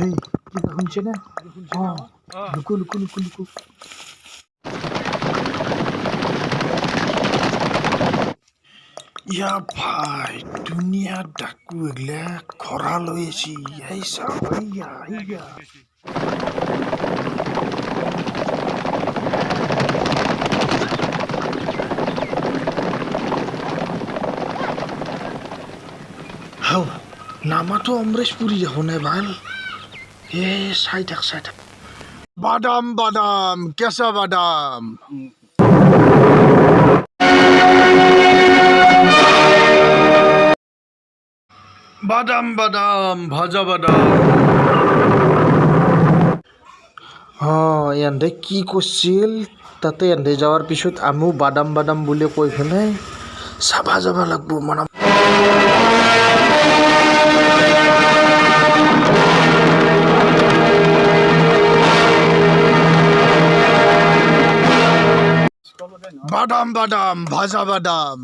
Hey, kita kunci na. Luku. Ya भाई दुनिया डाकू एगले खरा लयसी यही सब हैया हाउ नामा तो अमरेश पुरी होने बाल ये साइड बादाम कैसा बादाम बादाम भाजा बादाम ইয়াতে কি কৈছিল তাতে ইয়াতে যাওয়ার পিছত আমু বাদাম বুলি কৈ ফেলে চাবা যাবা লাগব মানে বাদাম ভাজা বাদাম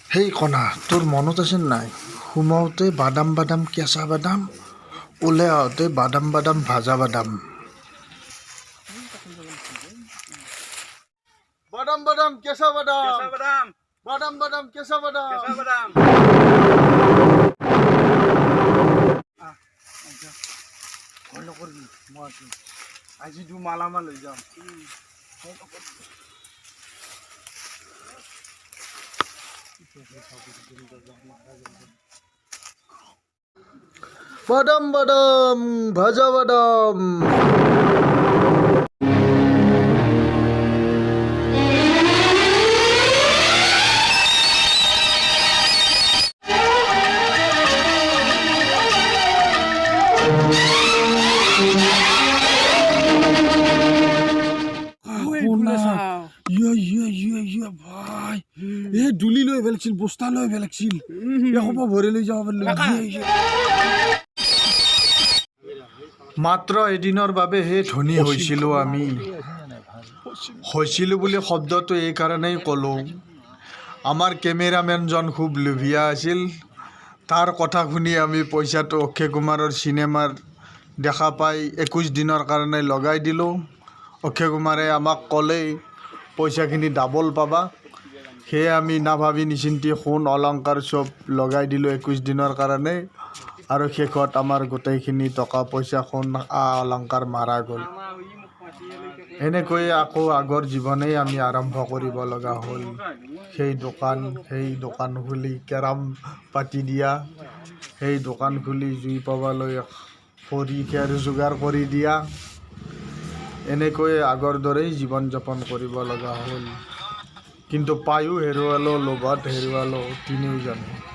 হেই কনা তোর মনত আছে নাই সোমাওতে বাদাম কেঁচা বাদাম ওলাই আহোঁতে বাদাম ভাজা বাদাম কেঁচা বাদাম কেঁচা বাদাম আজি দু মালামাল লৈ যাম বাদাম ভাজা বাদাম ভাই এ ডুলি লৈ বেলেগছিল বস্তা লৈ বেলেগছিল এসোপা ভৰি লৈ যাব পাৰিলো মাত্ৰ এদিনৰ বাবে হে ধনী হৈছিলোঁ আমি হৈছিলোঁ বুলি শব্দটো এই কাৰণেই ক'লোঁ আমাৰ কেমেৰামেনজন খুব লোভীয়া আছিল তাৰ কথা শুনি আমি পইচাটো অক্ষয় কুমাৰৰ চিনেমাৰ দেখা পাই 21 দিনৰ কাৰণে লগাই দিলোঁ অক্ষয় কুমাৰে আমাক ক'লেই পইচাখিনি ডাবল পাবা সেয়ে আমি নাভাবি নিচিন্তি সোণ অলংকাৰ চব লগাই দিলোঁ 21 দিনৰ কাৰণে আৰু শেষত আমাৰ গোটেইখিনি টকা পইচা সোণ অলংকাৰ মাৰা গ'ল এনেকৈ আকৌ আগৰ জীৱনেই আমি আৰম্ভ কৰিব লগা হ'ল সেই দোকান খুলি কেৰাম পাতি দিয়া সেই দোকান খুলি জুই পাবলৈ খৰি খেৰ যোগাৰ কৰি দিয়া এনেকৈ আগৰ দৰেই জীৱন যাপন কৰিব লগা হ'ল কিন্তু পায়ো হেৰুৱালো লগত হেৰুৱালো তিনিওজনে